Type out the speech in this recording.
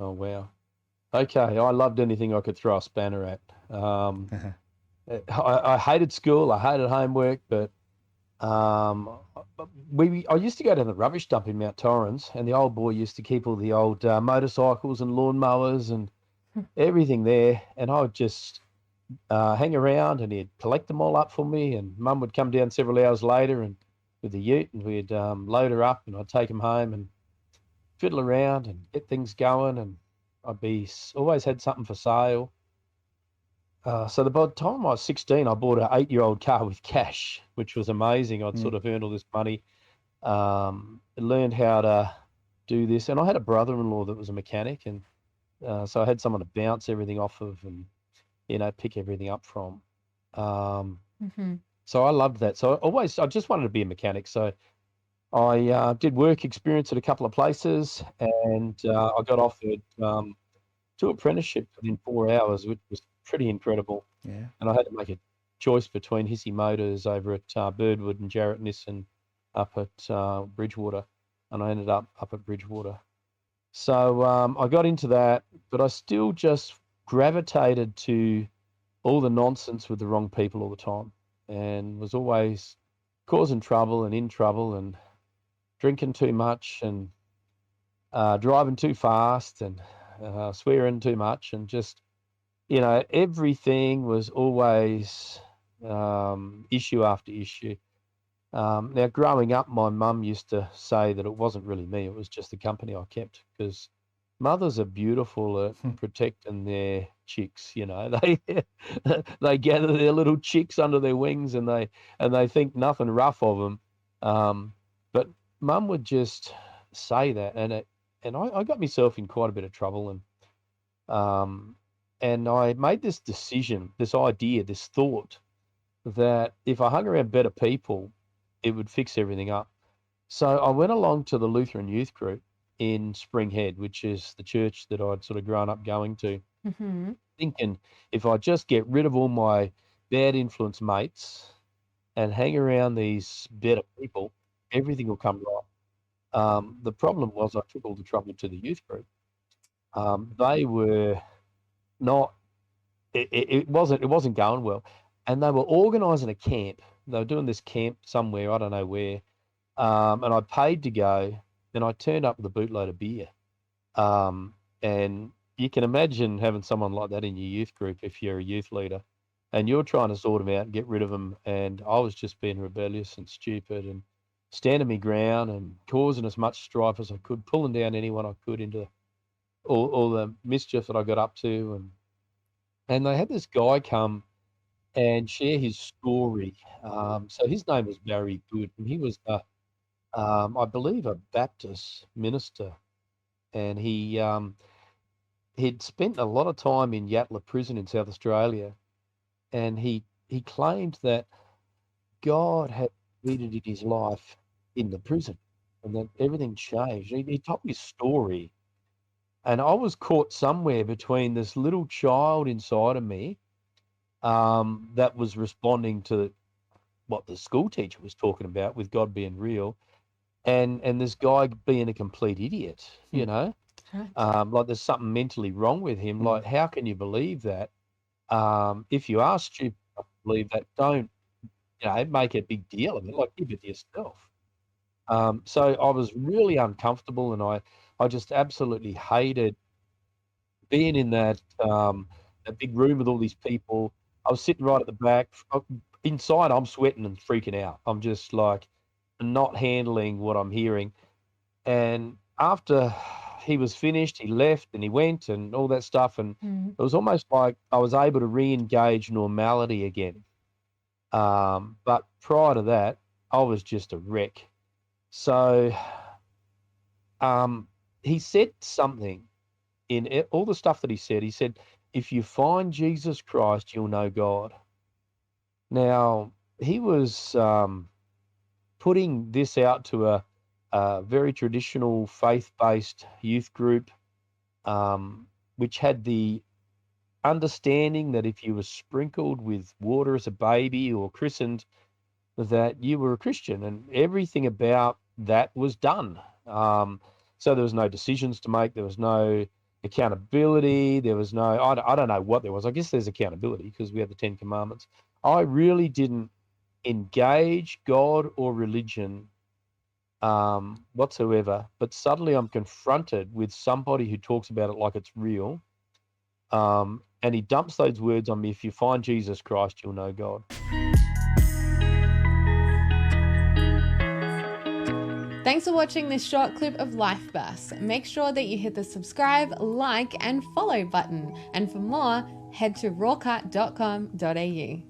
Oh, wow. Okay, I loved anything I could throw a spanner at. I hated school. I hated homework, but um, I used to go to the rubbish dump in Mount Torrens, and the old boy used to keep all the old motorcycles and lawnmowers and everything there, and I would just hang around, and he'd collect them all up for me, and Mum would come down several hours later and with the ute, and we'd load her up, and I'd take them home and fiddle around and get things going, and I'd be always had something for sale. By the time I was 16, I bought an 8-year-old car with cash, which was amazing. I'd Mm. sort of earned all this money, learned how to do this, and I had a brother-in-law that was a mechanic, and so I had someone to bounce everything off of and pick everything up from. Um, Mm-hmm. so I loved that. So I just wanted to be a mechanic. So I did work experience at a couple of places, and I got offered two apprenticeships within 4 hours, which was pretty incredible. Yeah. And I had to make a choice between Hissy Motors over at Birdwood and Jarrett Nissan up at Bridgewater, and I ended up at Bridgewater. So I got into that, but I still just gravitated to all the nonsense with the wrong people all the time, and was always causing trouble and in trouble and drinking too much and driving too fast and swearing too much, and just everything was always issue after issue. Now, growing up, my mum used to say that it wasn't really me; it was just the company I kept, because mothers are beautiful at protecting their chicks. They they gather their little chicks under their wings, and they think nothing rough of them. But mum would just say that, and I got myself in quite a bit of trouble, um, and I made this decision, this idea, this thought that if I hung around better people, it would fix everything up. So I went along to the Lutheran Youth Group in Spring Head, which is the church that I'd sort of grown up going to, Mm-hmm. thinking if I just get rid of all my bad influence mates and hang around these better people, everything will come right. The problem was I took all the trouble to the youth group. They were not. It wasn't going well, and they were organising a camp. They were doing this camp somewhere, I don't know where, and I paid to go, and I turned up with a bootload of beer. And you can imagine having someone like that in your youth group if you're a youth leader, and you're trying to sort them out and get rid of them. And I was just being rebellious and stupid and standing my ground and causing as much strife as I could, pulling down anyone I could into all the mischief that I got up to. And they had this guy come and share his story. So his name was Barry Good, and he was, I believe, a Baptist minister, and he'd spent a lot of time in Yatala Prison in South Australia, and he claimed that God had intervened in his life in the prison, and that everything changed. He told me his story, and I was caught somewhere between this little child inside of me that was responding to what the school teacher was talking about with God being real, and this guy being a complete idiot, Right. like there's something mentally wrong with him. Mm. Like, how can you believe that? If you are stupid enough to believe that, don't make a big deal of it. Like, keep it to yourself. So I was really uncomfortable, and I just absolutely hated being in that big room with all these people. I was sitting right at the back. Inside, I'm sweating and freaking out. I'm just like not handling what I'm hearing. And after he was finished, he left and he went and all that stuff. And Mm-hmm. it was almost like I was able to re-engage normality again. But prior to that, I was just a wreck. So um, he said something in all the stuff that he said. He said, if you find Jesus Christ, you'll know God. Now, he was putting this out to a very traditional faith-based youth group, which had the understanding that if you were sprinkled with water as a baby or christened, that you were a Christian, and everything about that was done. So there was no decisions to make. There was no accountability. There was no, I don't know what there was. I guess there's accountability because we have the 10 Commandments. I really didn't engage God or religion whatsoever, but suddenly I'm confronted with somebody who talks about it like it's real. And he dumps those words on me. If you find Jesus Christ, you'll know God. Thanks for watching this short clip of Life Bursts. Make sure that you hit the subscribe, like, and follow button. And for more, head to rawcut.com.au.